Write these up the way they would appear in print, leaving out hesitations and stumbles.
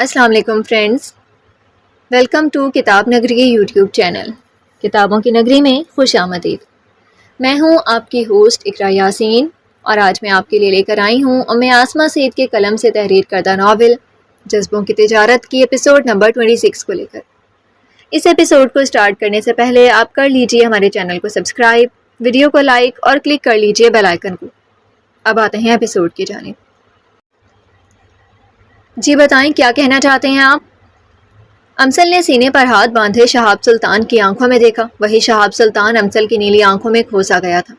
السلام علیکم friends, welcome to کتاب نگری یوٹیوب چینل۔ کتابوں کی نگری میں خوش آمدید۔ میں ہوں آپ کی ہوسٹ اقرا یاسین، اور آج میں آپ کے لیے لے کر آئی ہوں آسمہ سعید کے قلم سے تحریر کردہ ناول جذبوں کی تجارت کی ایپیسوڈ نمبر 26 کو لے کر۔ اس ایپیسوڈ کو سٹارٹ کرنے سے پہلے آپ کر لیجئے ہمارے چینل کو سبسکرائب، ویڈیو کو لائک اور کلک کر لیجئے بیل آئیکن کو۔ اب آتے ہیں ایپیسوڈ کی جانب۔ جی بتائیں، کیا کہنا چاہتے ہیں آپ؟ امسل نے سینے پر ہاتھ باندھے شہاب سلطان کی آنکھوں میں دیکھا۔ وہی شہاب سلطان امسل کی نیلی آنکھوں میں کھوسا گیا تھا۔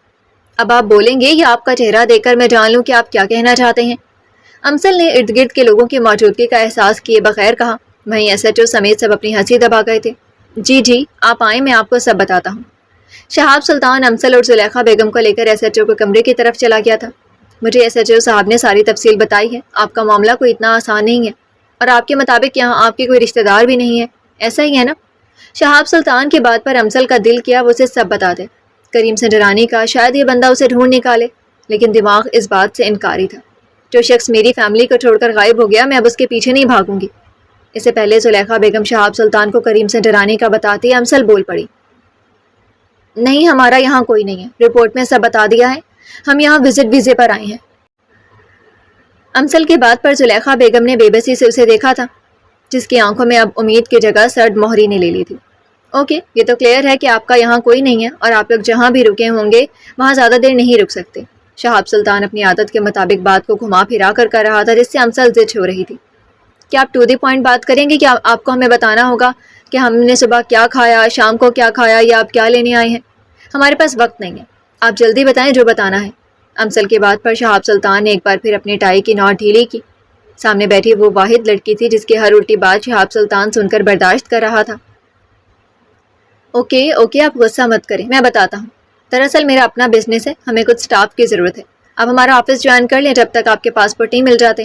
اب آپ بولیں گے یا آپ کا چہرہ دیکھ کر میں جان لوں کہ آپ کیا کہنا چاہتے ہیں؟ امسل نے ارد گرد کے لوگوں کی موجودگی کا احساس کیے بغیر کہا۔ وہیں ایس ایچ او سمیت سب اپنی ہنسی دبا گئے تھے۔ جی آپ آئیں، میں آپ کو سب بتاتا ہوں۔ شہاب سلطان امسل اور زلیخا بیگم کو لے کر ایس ایچ او کے کمرے کی طرف چلا گیا تھا۔ مجھے ایس ایچ او صاحب نے ساری تفصیل بتائی ہے۔ آپ کا معاملہ کوئی اتنا آسان نہیں ہے، اور آپ کے مطابق یہاں آپ کے کوئی رشتہ دار بھی نہیں ہے، ایسا ہی ہے نا؟ شہاب سلطان کی بات پر امسل کا دل کیا وہ اسے سب بتا دے۔ کریم سنجرانی کا شاید یہ بندہ اسے ڈھونڈ نکالے، لیکن دماغ اس بات سے انکاری تھا۔ جو شخص میری فیملی کو چھوڑ کر غائب ہو گیا، میں اب اس کے پیچھے نہیں بھاگوں گی۔ اس سے پہلے زلیخا بیگم شہاب سلطان کو کریم سنجرانی کا بتاتی امسل بول پڑی۔ نہیں، ہمارا یہاں کوئی نہیں ہے، رپورٹ میں سب بتا دیا ہے، ہم یہاں وزٹ ویزے پر آئے ہیں۔ امسل کی بات پر زلیخا بیگم نے بے بسی سے اسے دیکھا تھا، جس کی آنکھوں میں اب امید کی جگہ سرد مہری نے لے لی تھی۔ اوکے، یہ تو کلیئر ہے کہ آپ کا یہاں کوئی نہیں ہے، اور آپ لوگ جہاں بھی رکے ہوں گے وہاں زیادہ دیر نہیں رک سکتے۔ شہاب سلطان اپنی عادت کے مطابق بات کو گھما پھرا کر رہا تھا، جس سے امسل زچ ہو رہی تھی۔ کیا آپ ٹو دی پوائنٹ بات کریں گے کہ آپ کو ہمیں بتانا ہوگا کہ ہم نے صبح کیا کھایا، شام کو کیا کھایا، یا آپ کیا لینے آئے ہیں؟ ہمارے پاس وقت نہیں ہے، آپ جلدی بتائیں جو بتانا ہے۔ امسل کی بات پر شہاب سلطان نے ایک بار پھر اپنی ٹائی کی نوٹ ڈھیلی کی۔ سامنے بیٹھی وہ واحد لڑکی تھی جس کی ہر الٹی بات شہاب سلطان سن کر برداشت کر رہا تھا۔ اوکے، آپ غصہ مت کریں، میں بتاتا ہوں۔ دراصل میرا اپنا بزنس ہے، ہمیں کچھ سٹاف کی ضرورت ہے۔ آپ ہمارا آفس جوائن کر لیں جب تک آپ کے پاسپورٹ نہیں مل جاتے۔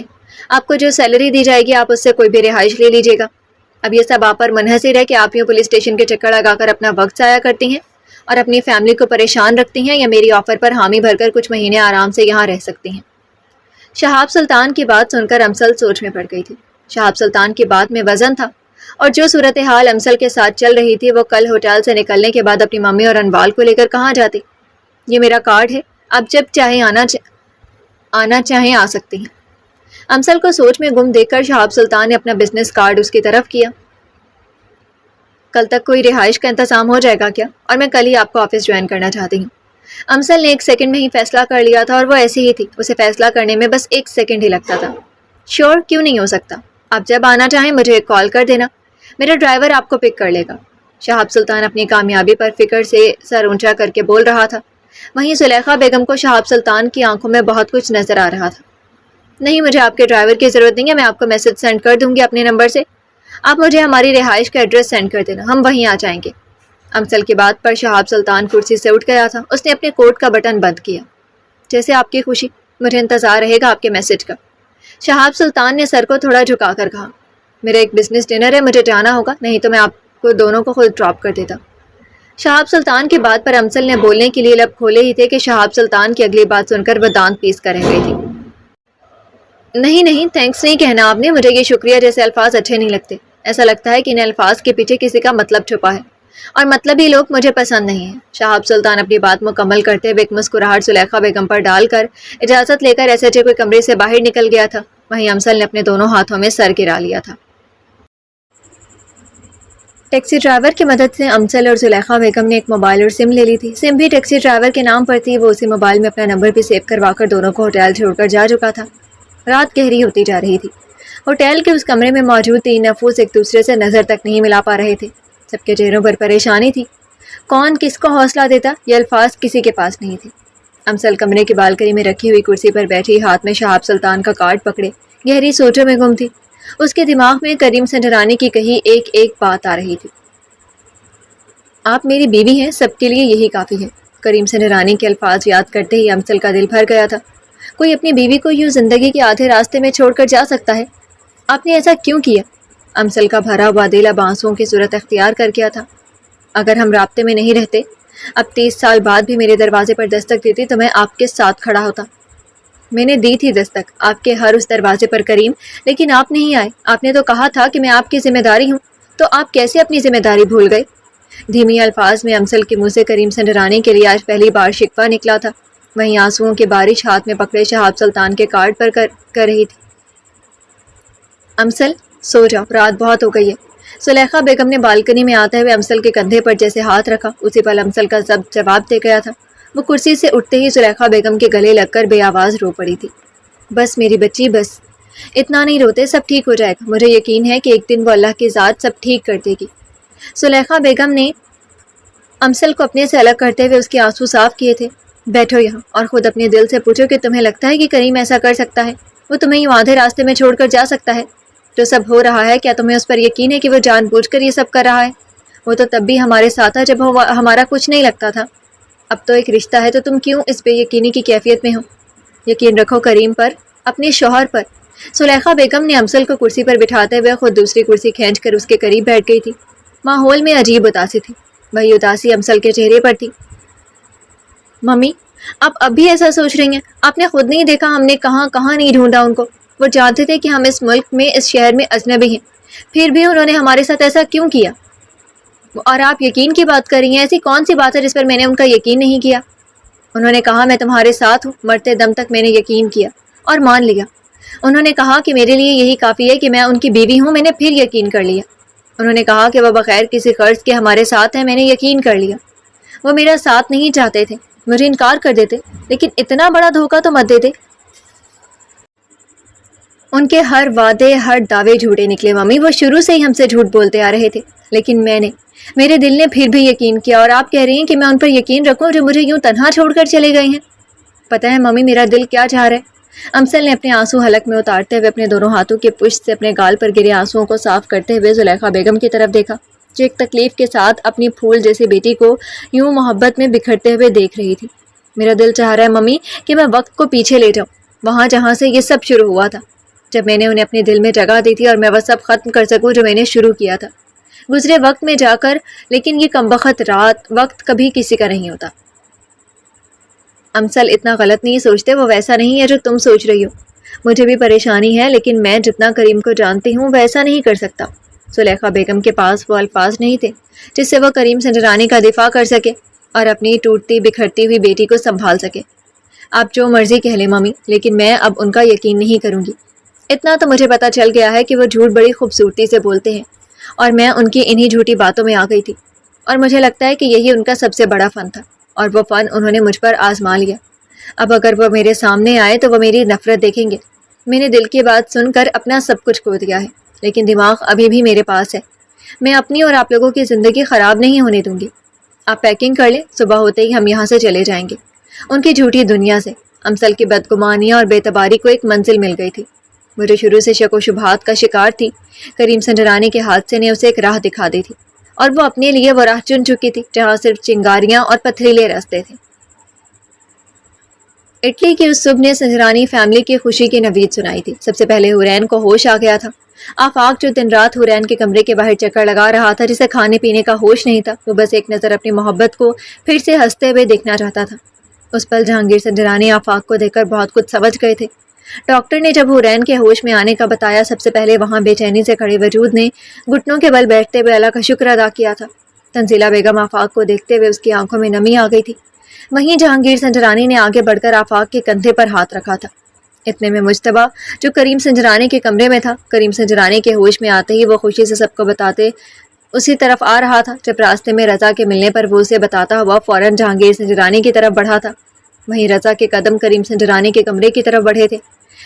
آپ کو جو سیلری دی جائے گی آپ اس سے کوئی بھی رہائش لے لیجیے گا۔ اب یہ سب آپ پر منحصر ہے کہ آپ یوں پولیس اسٹیشن کے چکر لگا کر اپنا وقت ضائع کرتی ہیں اور اپنی فیملی کو پریشان رکھتی ہیں، یا میری آفر پر حامی بھر کر کچھ مہینے آرام سے یہاں رہ سکتی ہیں۔ شہاب سلطان کی بات سن کر امسل سوچ میں پڑ گئی تھی۔ شہاب سلطان کی بات میں وزن تھا، اور جو صورتحال امسل کے ساتھ چل رہی تھی، وہ کل ہوٹل سے نکلنے کے بعد اپنی ممی اور انوال کو لے کر کہاں جاتی؟ یہ میرا کارڈ ہے، آپ جب چاہیں آنا چاہیں آ سکتی ہیں۔ امسل کو سوچ میں گم دیکھ کر شہاب سلطان نے اپنا بزنس کارڈ اس کی طرف کیا۔ کل تک کوئی رہائش کا انتظام ہو جائے گا کیا؟ اور میں کل ہی آپ کو آفس جوائن کرنا چاہتی ہوں۔ امسل نے ایک سیکنڈ میں ہی فیصلہ کر لیا تھا، اور وہ ایسی ہی تھی، اسے فیصلہ کرنے میں بس ایک سیکنڈ ہی لگتا تھا۔ شیور، کیوں نہیں ہو سکتا؟ آپ جب آنا چاہیں مجھے ایک کال کر دینا، میرا ڈرائیور آپ کو پک کر لے گا۔ شہاب سلطان اپنی کامیابی پر فکر سے سر اونچا کر کے بول رہا تھا۔ وہیں زلیخا بیگم کو شہاب سلطان کی آنکھوں میں بہت کچھ نظر آ رہا تھا۔ نہیں، مجھے آپ کے ڈرائیور کی ضرورت نہیں ہے، میں آپ کو میسج سینڈ کر دوں گی اپنے نمبر سے۔ آپ مجھے ہماری رہائش کا ایڈریس سینڈ کر دینا، ہم وہیں آ جائیں گے۔ امسل کی بات پر شہاب سلطان کرسی سے اٹھ گیا تھا۔ اس نے اپنے کوٹ کا بٹن بند کیا۔ جیسے آپ کی خوشی، مجھے انتظار رہے گا آپ کے میسج کا۔ شہاب سلطان نے سر کو تھوڑا جھکا کر کہا۔ میرا ایک بزنس ڈنر ہے، مجھے جانا ہوگا، نہیں تو میں آپ کو دونوں کو خود ڈراپ کر دیتا۔ شہاب سلطان کی بات پر امسل نے بولنے کے لیے لب کھولے ہی تھے کہ شہاب سلطان کی اگلی بات سن کر وہ دانت پیس کر رہ گئی تھی۔ نہیں، تھینکس نہیں کہنا آپ نے، مجھے یہ شکریہ جیسے الفاظ اچھے نہیں لگتے۔ ایسا لگتا ہے کہ ان الفاظ کے پیچھے کسی کا مطلب چھپا ہے، اور مطلبی لوگ مجھے پسند نہیں ہیں۔ شہاب سلطان اپنی بات مکمل کرتے ہوئے ایک مسکراہٹ زلیخا بیگم پر ڈال کر اجازت لے کر ایسے کوئی کمرے سے باہر نکل گیا تھا۔ وہیں امسل نے اپنے دونوں ہاتھوں میں سر گرا لیا تھا۔ ٹیکسی ڈرائیور کی مدد سے امسل اور زلیخا بیگم نے ایک موبائل اور سم لے لی تھی۔ سم بھی ٹیکسی ڈرائیور کے نام پر تھی، وہ اسی موبائل میں اپنا نمبر بھی سیو کروا کر دونوں کو ہوٹل چھوڑ کر جا چکا تھا۔ رات گہری ہوتی جا رہی تھی۔ ہوٹل کے اس کمرے میں موجود تین نفوس ایک دوسرے سے نظر تک نہیں ملا پا رہے تھے۔ سب کے چہروں پر پریشانی تھی۔ کون کس کو حوصلہ دیتا، یہ الفاظ کسی کے پاس نہیں تھے۔ امسل کمرے کی بالکنی میں رکھی ہوئی کرسی پر بیٹھی، ہاتھ میں شہاب سلطان کا کارڈ پکڑے گہری سوچوں میں گم تھی۔ اس کے دماغ میں کریم سنجرانی کی کہی ایک بات آ رہی تھی۔ آپ میری بیوی ہیں، سب کے لیے یہی کافی ہے۔ کریم سنجرانی کے الفاظ یاد کرتے ہی امسل کا دل بھر گیا تھا۔ کوئی اپنی بیوی کو یوں زندگی کے آدھے راستے میں چھوڑ کر جا سکتا ہے؟ آپ نے ایسا کیوں کیا؟ امسل کا بھرا ہوا دل اب آنسوؤں کی صورت اختیار کر گیا تھا۔ اگر ہم رابطے میں نہیں رہتے، اب 30 سال بعد بھی میرے دروازے پر دستک دیتی تو میں آپ کے ساتھ کھڑا ہوتا۔ میں نے دی تھی دستک آپ کے ہر اس دروازے پر کریم، لیکن آپ نہیں آئے۔ آپ نے تو کہا تھا کہ میں آپ کی ذمہ داری ہوں، تو آپ کیسے اپنی ذمہ داری بھول گئے؟ دھیمی الفاظ میں امسل کے منہ سے کریم سے ڈرانے کے لیے آج پہلی بار شکوہ نکلا تھا۔ وہیں آنسوؤں کی بارش ہاتھ میں پکڑے شہاب سلطان کے کارڈ پر کر رہی تھی۔ امسل سو جاؤ، رات بہت ہو گئی ہے۔ زلیخا بیگم نے بالکنی میں آتے ہوئے امسل کے کندھے پر جیسے ہاتھ رکھا، اسی پل امسل کا ضبط جواب دے گیا تھا۔ وہ کرسی سے اٹھتے ہی زلیخا بیگم کے گلے لگ کر بے آواز رو پڑی تھی۔ بس میری بچی بس، اتنا نہیں روتے، سب ٹھیک ہو جائے گا، مجھے یقین ہے کہ ایک دن وہ اللہ کی ذات سب ٹھیک کر دے گی۔ زلیخا بیگم نے امسل کو اپنے سے الگ کرتے ہوئے اس کے آنسو صاف کیے تھے۔ بیٹھو یہاں اور خود اپنے دل سے پوچھو کہ تمہیں لگتا ہے کہ کریم ایسا کر سکتا ہے؟ وہ تمہیں یوں آدھے راستے میں چھوڑ کر جا سکتا ہے؟ جو سب ہو رہا ہے کیا تمہیں اس پر یقین ہے کہ وہ جان بوجھ کر یہ سب کر رہا ہے؟ وہ تو تب بھی ہمارے ساتھ تھا جب ہمارا کچھ نہیں لگتا تھا۔ اب تو ایک رشتہ ہے تو تم کیوں اس بے یقینی کی کیفیت میں ہو؟ یقین رکھو کریم پر، اپنے شوہر پر۔ زلیخا بیگم نے امسل کو کرسی پر بٹھاتے ہوئے خود دوسری کرسی کھینچ کر اس کے قریب بیٹھ گئی تھی۔ ماحول میں عجیب اداسی تھی، وہی اداسی امسل کے چہرے پر تھی۔ ممی، آپ اب بھی ایسا سوچ رہی ہیں؟ آپ نے خود نہیں دیکھا ہم نے کہاں کہاں نہیں ڈھونڈا ان کو؟ وہ جانتے تھے کہ ہم اس ملک میں، اس شہر میں اجنبی ہیں، پھر بھی انہوں نے ہمارے ساتھ ایسا کیوں کیا؟ اور آپ یقین کی بات کر رہی ہیں؟ ایسی کون سی بات ہے جس پر میں نے ان کا یقین نہیں کیا؟ انہوں نے کہا میں تمہارے ساتھ ہوں، مرتے دم تک میں نے یقین کیا اور مان لیا۔ انہوں نے کہا کہ میرے لیے یہی کافی ہے کہ میں ان کی بیوی ہوں، میں نے پھر یقین کر لیا۔ انہوں نے کہا کہ وہ بغیر کسی قرض کے ہمارے ساتھ ہیں، میں نے یقین کر لیا۔ وہ میرا ساتھ نہیں چاہتے تھے، مجھے انکار کر دیتے، لیکن اتنا بڑا دھوکہ تو مت دیتے۔ ان کے ہر وعدے، ہر دعوے جھوٹے نکلے ممی، وہ شروع سے ہی ہم سے جھوٹ بولتے آ رہے تھے، لیکن میرے دل نے پھر بھی یقین کیا، اور آپ کہہ رہی ہیں کہ میں ان پر یقین رکھوں جو مجھے یوں تنہا چھوڑ کر چلے گئے ہیں؟ پتہ ہے ممی میرا دل کیا چاہ رہا ہے؟ امسل نے اپنے آنسو حلق میں اتارتے ہوئے اپنے دونوں ہاتھوں کے پشت سے اپنے گال پر گرے آنسوؤں کو صاف کرتے ہوئے زلیخا بیگم کی طرف دیکھا، جو ایک تکلیف کے ساتھ اپنی پھول جیسی بیٹی کو یوں محبت میں بکھرتے ہوئے دیکھ رہی تھی۔ میرا دل چاہ رہا ہے ممی کہ میں وقت کو پیچھے لے جاؤں، وہاں جہاں سے یہ سب شروع ہوا تھا، جب میں نے انہیں اپنے دل میں جگہ دی تھی، اور میں وہ سب ختم کر سکوں جو میں نے شروع کیا تھا گزرے وقت میں جا کر۔ لیکن یہ کمبخت رات وقت کبھی کسی کا نہیں ہوتا۔ امسل اتنا غلط نہیں سوچتے، وہ ویسا نہیں ہے جو تم سوچ رہی ہو۔ مجھے بھی پریشانی ہے، لیکن میں جتنا کریم کو جانتی ہوں ویسا نہیں کر سکتا۔ زلیخا بیگم کے پاس وہ الفاظ نہیں تھے جس سے وہ کریم سنجرانی کا دفاع کر سکے اور اپنی ٹوٹتی بکھرتی ہوئی بیٹی کو سنبھال سکے۔ آپ جو مرضی کہہ لیں ممی، لیکن میں اب ان کا یقین نہیں کروں گی۔ اتنا تو مجھے پتہ چل گیا ہے کہ وہ جھوٹ بڑی خوبصورتی سے بولتے ہیں، اور میں ان کی انہی جھوٹی باتوں میں آ گئی تھی، اور مجھے لگتا ہے کہ یہی ان کا سب سے بڑا فن تھا، اور وہ فن انہوں نے مجھ پر آزما لیا۔ اب اگر وہ میرے سامنے آئے تو وہ میری نفرت دیکھیں گے۔ میں نے دل کی بات سن کر اپنا سب کچھ کھو دیا ہے، لیکن دماغ ابھی بھی میرے پاس ہے۔ میں اپنی اور آپ لوگوں کی زندگی خراب نہیں ہونے دوں گی۔ آپ پیکنگ کر لیں، صبح ہوتے ہی ہم یہاں سے چلے جائیں گے، ان کی جھوٹی دنیا سے۔ امسل کی بدگمانیاں اور بے تباری کو ایک منزل مل گئی تھی۔ مجھے شروع سے شک و شبہات کا شکار تھی۔ کریم سنجرانی کے حادثے نے اسے ایک راہ دکھا دی تھی، اور وہ اپنے لیے وہ راہ چن چکی تھی جہاں صرف چنگاریاں اور پتھریلے راستے تھے۔ اٹلی کی اس صبح نے سنجرانی فیملی کی خوشی کی نوید سنائی تھی۔ سب سے پہلے حورین کو ہوش آ گیا تھا۔ آفاق جو دن رات حورین کے کمرے کے باہر چکر لگا رہا تھا، جسے کھانے پینے کا ہوش نہیں تھا، وہ بس ایک نظر اپنی محبت کو پھر سے ہنستے ہوئے دیکھنا چاہتا تھا۔ اس پل جہانگیر سنجرانی آفاق کو دیکھ کر بہت کچھ سمجھ گئے تھے۔ ڈاکٹر نے جب حورین کے ہوش میں آنے کا بتایا، سب سے پہلے وہاں بے چینی سے کھڑے وجود نے گھٹنوں کے بل بیٹھتے ہوئے اللہ کا شکر ادا کیا تھا۔ تنزیلہ بیگم آفاق کو دیکھتے ہوئے اس کی آنکھوں میں نمی آ گئی تھی۔ وہیں جہانگیر سنجرانی نے آگے بڑھ کر آفاق کے کندھے پر ہاتھ رکھا تھا۔ اتنے میں مجتبیٰ، جو کریم سنجرانی کے کمرے میں تھا، کریم سنجرانی کے ہوش میں آتے ہی وہ خوشی سے سب کو بتاتے اسی طرف آ رہا تھا۔ جب راستے میں رضا کے ملنے پر وہ اسے بتاتا ہوا فوراً جہانگیر سنجرانی کی طرف بڑھا تھا، وہیں رضا کے قدم کریم سنجرانی کے کمرے کی طرف بڑھے تھے۔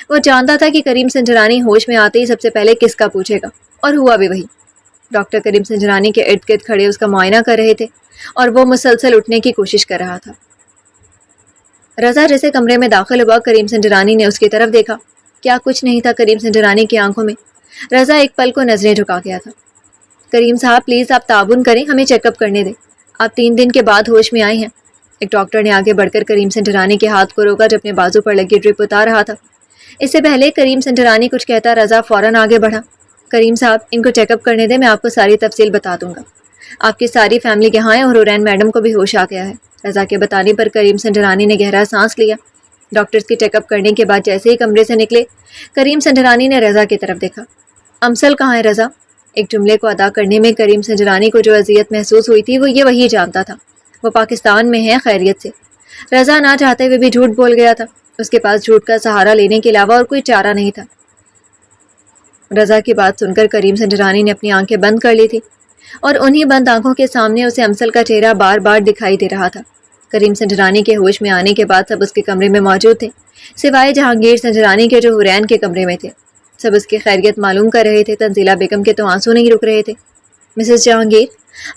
وہ جانتا تھا کہ کریم سنجرانی ہوش میں آتے ہی سب سے پہلے کس کا پوچھے گا، اور ہوا بھی وہی۔ ڈاکٹر کریم سنجرانی کے ارد گرد کھڑے اس کا معائنہ کر رہے تھے، اور وہ مسلسل اٹھنے کی کوشش کر رہا تھا۔ رضا جیسے کمرے میں داخل ہوا، کریم سنجرانی نے اس کی طرف دیکھا۔ کیا کچھ نہیں تھا کریم سنجرانی کی آنکھوں میں۔ رضا ایک پل کو نظریں جھکا گیا تھا۔ کریم صاحب پلیز آپ تعاون کریں، ہمیں چیک اپ کرنے دیں، آپ 3 دن کے بعد ہوش میں آئے ہیں۔ ایک ڈاکٹر نے آگے بڑھ کر کریم سنجرانی کے ہاتھ کو روکا جو اپنے بازو پر لگی ڈرپ اتار رہا تھا۔ اس سے پہلے کریم سنجرانی کچھ کہتا، رضا فوراً آگے بڑھا۔ کریم صاحب ان کو چیک اپ کرنے دیں، میں آپ کو ساری تفصیل بتا دوں گا۔ آپ کی ساری فیملی یہاں ہے، اور حورین میڈم کو بھی ہوش آ گیا ہے۔ رضا کے بتانے پر کریم سنجرانی نے گہرا سانس لیا۔ ڈاکٹرز کی چیک اپ کرنے کے بعد جیسے ہی کمرے سے نکلے کریم سنجرانی نے رضا کی طرف دیکھا۔ امسل کہاں ہے رضا؟ ایک جملے کو ادا کرنے میں کریم سنجرانی کو جو اذیت محسوس ہوئی تھی وہ یہ وہی جانتا تھا۔ وہ پاکستان میں ہے خیریت سے۔ رضا نہ چاہتے ہوئے بھی جھوٹ بول گیا تھا۔ اس کے پاس جھوٹ کا سہارا لینے کے علاوہ اور کوئی چارہ نہیں تھا۔ رضا کی بات سن کر کریم سنجرانی نے اپنی آنکھیں بند کر لی تھی اور انہی بند آنکھوں کے سامنے اسے امسل کا چہرہ بار بار دکھائی دے رہا تھا۔ کریم سنجرانی کے ہوش میں آنے کے بعد سب اس کے کمرے میں موجود تھے، سوائے جہانگیر سنجرانی کے جو حرین کے کمرے میں تھے۔ سب اس کی خیریت معلوم کر رہے تھے۔ تنزیلہ بیگم کے تو آنسو نہیں رک رہے تھے۔ مسز جہانگیر،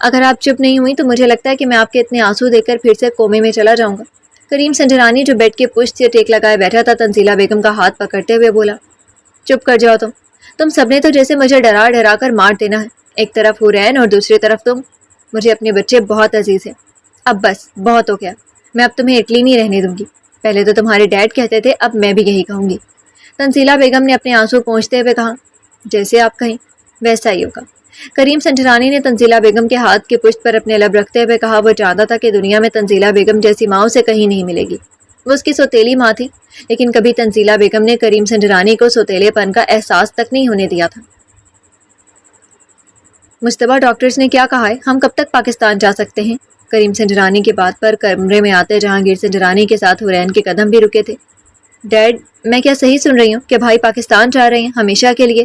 اگر آپ چپ نہیں ہوئی تو مجھے لگتا ہے کہ میں آپ کے اتنے آنسو دیکھ کر پھر سے کومے میں چلا جاؤں گا۔ کریم سنجرانی جو بیڈ کے پشت سے ٹیک لگائے بیٹھا تھا تنزیلہ بیگم کا ہاتھ پکڑتے ہوئے بولا، چپ کر جاؤ تم سب نے تو جیسے مجھے ڈرا ڈرا کر مار دینا ہے۔ ایک طرف حرین اور دوسری طرف تم۔ مجھے اپنے بچے بہت عزیز ہیں۔ اب بس بہت ہو گیا، میں اب تمہیں اٹلی نہیں رہنے دوں گی۔ پہلے تو تمہارے ڈیڈ کہتے تھے، اب میں بھی یہی کہوں گی۔ تنزیلہ بیگم نے اپنے آنسو پونچھتے ہوئے کہا، جیسے آپ کہیں ویسا ہی ہوگا۔ کریم سنجرانی نے تنزیلہ بیگم کے ہاتھ کی پشت پر اپنے لب رکھتے ہوئے کہا، وہ جانتا تھا کہ دنیا میں تنزیلہ بیگم جیسی ماں اسے کہیں نہیں ملے گی۔ وہ اس کی سوتیلی ماں تھی، لیکن کبھی تنزیلہ بیگم نے کریم سنجرانی کو سوتیلے پن کا احساس تک نہیں ہونے دیا تھا۔ مشتبہ ڈاکٹرز نے کیا کہا ہے؟ ہم کب تک پاکستان جا سکتے ہیں؟ کریم سنجرانی کی بات پر کمرے میں آتے جہانگیر سنجرانی کے ساتھ حرین کے قدم بھی رکے تھے۔ ڈیڈ، میں کیا صحیح سن رہی ہوں کہ بھائی پاکستان جا رہے ہیں ہمیشہ کے لیے؟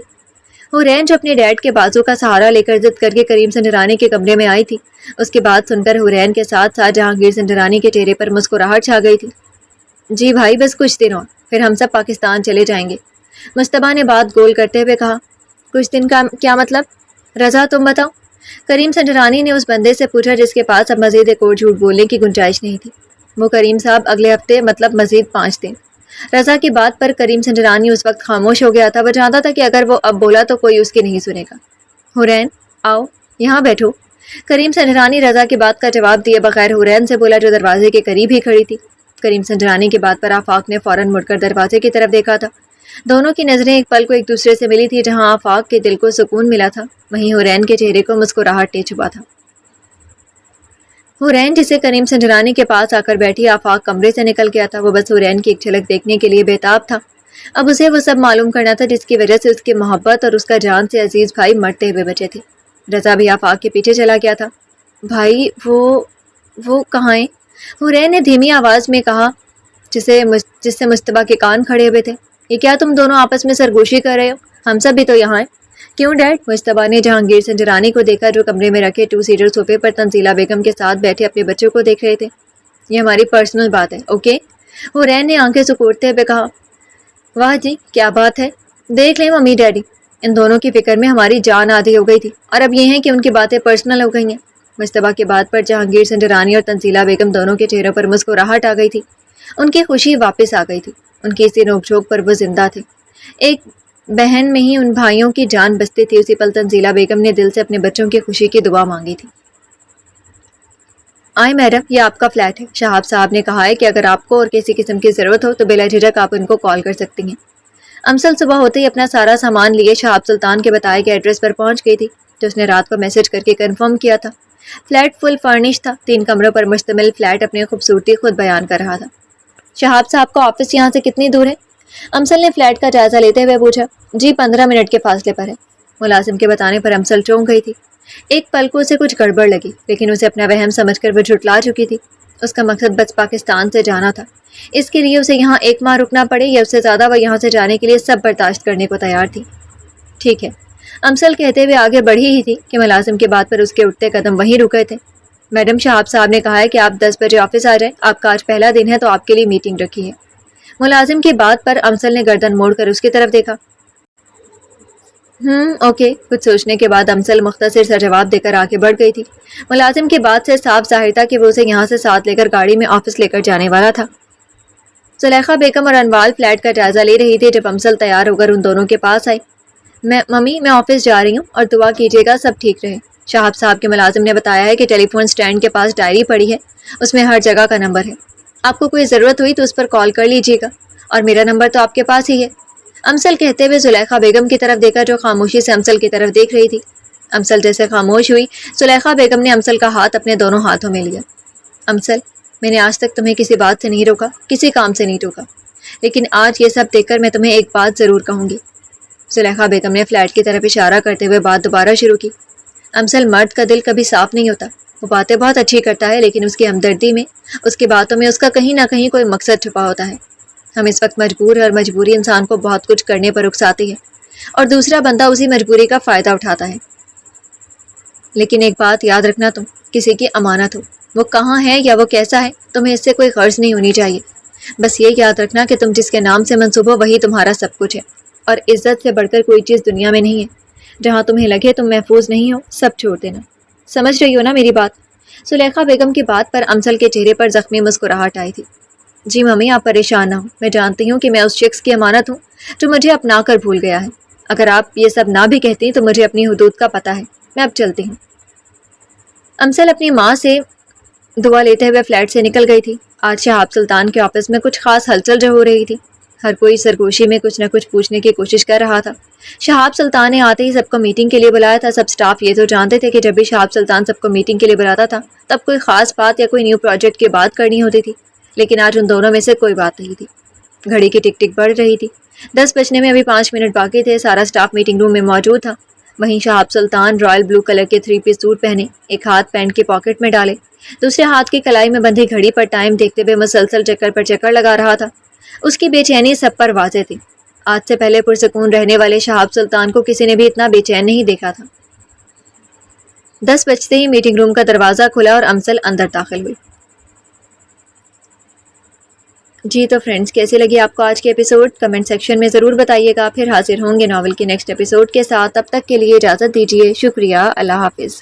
حرین جو اپنے ڈیڈ کے بازو کا سہارا لے کر ضد کر کے کریم سنجرانی کے کمرے میں آئی تھی، اس کی بات سن کر حرین کے ساتھ ساتھ جہانگیر سنجرانی کے چہرے پر مسکراہٹ چھا گئی تھی۔ جی بھائی، بس کچھ دن اور پھر ہم سب پاکستان چلے جائیں گے۔ مشتبہ نے بات گول کرتے ہوئے کہا، کچھ دن کا کیا مطلب؟ رضا تم بتاؤ۔ کریم سنجرانی نے اس بندے سے پوچھا جس کے پاس اب مزید ایک اور جھوٹ بولنے کی گنجائش نہیں تھی۔ وہ کریم صاحب اگلے ہفتے، مطلب مزید 5 دن۔ رضا کی بات پر کریم سنجرانی اس وقت خاموش ہو گیا تھا۔ وہ جانتا تھا کہ اگر وہ اب بولا تو کوئی اس کی نہیں سنے گا۔ حرین، آؤ یہاں بیٹھو۔ کریم سنجرانی رضا کی بات کا جواب دیے بغیر حرین سے بولا جو دروازے کے قریب ہی کھڑی تھی۔ کریم سنجرانی کی بات پر آفاق نے فوراً مڑ کر دروازے کی طرف دیکھا تھا۔ دونوں کی نظریں ایک پل کو ایک دوسرے سے ملی تھی۔ جہاں آفاق کے دل کو سکون ملا تھا، وہیں حرین کے چہرے کو مسکراہٹ نے چھپا تھا۔ حرین جسے کریم سنجرانی کے پاس آ کر بیٹھی آفاق کمرے سے نکل گیا تھا۔ وہ بس حرین کی ایک جھلک دیکھنے کے لیے بےتاب تھا۔ اب اسے وہ سب معلوم کرنا تھا جس کی وجہ سے اس کی محبت اور اس کا جان سے عزیز بھائی مرتے ہوئے بچے تھے۔ رضا بھی آفاق کے پیچھے چلا گیا تھا۔ بھائی وہ کہاں ہیں؟ حرین نے دھیمی آواز میں کہا، جس سے مشتبہ کے کان کھڑے ہوئے تھے۔ یہ کیا تم دونوں آپس میں سرگوشی کر رہے ہو؟ ہم سب بھی تو یہاں ہیں۔ کیوں ڈیڈ؟ مشتبہ نے جہانگیر سنجرانی کو دیکھا جو کمرے میں رکھے 2 سیٹر صوفے پر تنزیلہ بیگم کے ساتھ بیٹھے اپنے بچوں کو دیکھ رہے تھے۔ یہ ہماری پرسنل بات ہے، اوکے؟ حرین نے آنکھیں سکوڑتے ہوئے کہا، واہ جی کیا بات ہے، دیکھ لیں ممی ڈیڈی، ان دونوں کی فکر میں ہماری جان آدھی ہو گئی تھی اور اب یہ ہے کہ ان کی باتیں پرسنل ہو گئی ہیں۔ مشتبہ کی بات پر جہانگیر سنجرانی اور تنزیلہ بیگم دونوں کے چہروں پر مسکراہٹ آ گئی تھی۔ ان کی خوشی واپس آ گئی تھی۔ ان کی اسی نوک جھوک پر وہ زندہ تھے۔ ایک بہن میں ہی ان بھائیوں کی جان بستی تھی۔ اسی پل تنزیلہ بیگم نے دل سے اپنے بچوں کی خوشی کی دعا مانگی تھی۔ آئے میڈم، یہ آپ کا فلیٹ ہے۔ شہاب صاحب نے کہا ہے کہ اگر آپ کو اور کسی قسم کی ضرورت ہو تو بلا جھجک آپ ان کو کال کر سکتی ہیں۔ امسل صبح ہوتے ہی اپنا سارا سامان لیے شہاب سلطان کے بتائے گئے ایڈریس پر پہنچ گئی تھی جو اس نے رات کو میسج کر کے کنفرم کیا تھا۔ فلیٹ فل فرنش تھا۔ 3 کمروں پر مشتمل فلیٹ اپنی خوبصورتی خود بیان کر رہا تھا۔ شہاب صاحب کا آفس یہاں سے کتنی دور ہے؟ امسل نے فلیٹ کا جائزہ لیتے ہوئے پوچھا۔ جی 15 منٹ کے فاصلے پر ہے۔ ملازم کے بتانے پر امسل چونک گئی تھی۔ ایک پل کو اسے کچھ گڑبڑ لگی، لیکن اسے اپنا وہم سمجھ کر وہ جھٹلا چکی تھی۔ اس کا مقصد بس پاکستان سے جانا تھا۔ اس کے لیے اسے یہاں 1 ماہ رکنا پڑے یا اس سے زیادہ، وہ یہاں سے جانے کے لیے سب برداشت کرنے کو تیار تھی۔ ٹھیک ہے، امسل کہتے ہوئے آگے بڑھی ہی تھی کہ ملازم کے بات پر اس کے اٹھتے قدم وہیں رکے تھے۔ میڈم، شہاب صاحب نے کہا ہے کہ آپ 10 بجے آفس آ جائیں، آپ کا آج پہلا دن ہے تو آپ کے لیے میٹنگ رکھی ہے۔ ملازم کی بات پر امسل نے گردن موڑ کر اس کی طرف دیکھا۔ اوکے۔ کچھ سوچنے کے بعد امسل مختصر سا جواب دے کر آگے بڑھ گئی تھی۔ ملازم کی بات سے صاف ظاہر تھا کہ وہ اسے یہاں سے ساتھ لے کر گاڑی میں آفس لے کر جانے والا تھا۔ زلیخا بیگم اور انوال فلیٹ کا جائزہ لے رہی تھی جب امسل تیار ہو کر ان دونوں کے پاس آئی۔ ممی، میں آفس جا رہی ہوں اور دعا کیجیے گا سب ٹھیک رہے۔ شہاب صاحب کے ملازم نے بتایا ہے کہ ٹیلی فون سٹینڈ کے پاس ڈائری پڑی ہے، اس میں ہر جگہ کا نمبر ہے، آپ کو کوئی ضرورت ہوئی تو اس پر کال کر لیجیے گا، اور میرا نمبر تو آپ کے پاس ہی ہے۔ امسل کہتے ہوئے زلیخا بیگم کی طرف دیکھا جو خاموشی سے امسل کی طرف دیکھ رہی تھی۔ امسل جیسے خاموش ہوئی، زلیخا بیگم نے امسل کا ہاتھ اپنے دونوں ہاتھوں میں لیا۔ امسل، میں نے آج تک تمہیں کسی بات سے نہیں روکا، کسی کام سے نہیں ٹوکا، لیکن آج یہ سب دیکھ کر میں تمہیں ایک بات ضرور کہوں گی۔ زلیخا بیگم نے فلیٹ کی طرف اشارہ کرتے ہوئے بات دوبارہ شروع کی۔ امثل مرد کا دل کبھی صاف نہیں ہوتا، وہ باتیں بہت اچھی کرتا ہے لیکن اس کی ہمدردی میں، اس کی باتوں میں اس کا کہیں نہ کہیں کوئی مقصد چھپا ہوتا ہے۔ ہم اس وقت مجبور ہیں اور مجبوری انسان کو بہت کچھ کرنے پر اکساتی ہے اور دوسرا بندہ اسی مجبوری کا فائدہ اٹھاتا ہے۔ لیکن ایک بات یاد رکھنا، تم کسی کی امانت ہو، وہ کہاں ہے یا وہ کیسا ہے تمہیں اس سے کوئی غرض نہیں ہونی چاہیے۔ بس یہ یاد رکھنا کہ تم جس کے نام سے منسوب ہو وہی تمہارا سب کچھ ہے، اور عزت سے بڑھ کر کوئی چیز دنیا میں نہیں ہے۔ جہاں تمہیں لگے تم محفوظ نہیں ہو، سب چھوڑ دینا۔ سمجھ رہی ہو نا میری بات؟ زلیخا بیگم کی بات پر امثل کے چہرے پر زخمی مسکراہٹ آئی تھی۔ جی ممی، آپ پریشان نہ ہوں، میں جانتی ہوں کہ میں اس شخص کی امانت ہوں جو مجھے اپنا کر بھول گیا ہے۔ اگر آپ یہ سب نہ بھی کہتی تو مجھے اپنی حدود کا پتہ ہے۔ میں اب چلتی ہوں۔ امثل اپنی ماں سے دعا لیتے ہوئے فلیٹ سے نکل گئی تھی۔ آج شہاب سلطان کے آفس میں کچھ خاص ہلچل جو ہو رہی تھی۔ ہر کوئی سرگوشی میں کچھ نہ کچھ پوچھنے کی کوشش کر رہا تھا۔ شہاب سلطان نے آتے ہی سب کو میٹنگ کے لیے بلایا تھا۔ سب سٹاف یہ تو جانتے تھے کہ جب بھی شہاب سلطان سب کو میٹنگ کے لیے بلاتا تھا تب کوئی خاص بات یا کوئی نیو پروجیکٹ کی بات کرنی ہوتی تھی، لیکن آج ان دونوں میں سے کوئی بات نہیں تھی۔ گھڑی کی ٹک ٹک بڑھ رہی تھی۔ 10 بجنے میں ابھی 5 منٹ باقی تھے۔ سارا سٹاف میٹنگ روم میں موجود تھا۔ وہیں شہاب سلطان رائل بلو کلر کے 3 پیس سوٹ پہنے، ایک ہاتھ پینٹ کی پاکٹ میں ڈالے، دوسرے ہاتھ کی کلائی میں بندھی گھڑی پر ٹائم دیکھتے ہوئے مسلسل چکر پر چکر لگا رہا تھا۔ اس کی بے چینی سب پر واضح تھی۔ آج سے پہلے پرسکون رہنے والے شہاب سلطان کو کسی نے بھی اتنا بے چین نہیں دیکھا تھا۔ 10 بجتے ہی میٹنگ روم کا دروازہ کھلا اور امثل اندر داخل ہوئی۔ جی تو فرینڈز، کیسے لگی آپ کو آج کے ایپیسوڈ؟ کمنٹ سیکشن میں ضرور بتائیے گا۔ پھر حاضر ہوں گے ناول کے نیکسٹ ایپیسوڈ کے ساتھ۔ تب تک کے لیے اجازت دیجیے۔ شکریہ۔ اللہ حافظ۔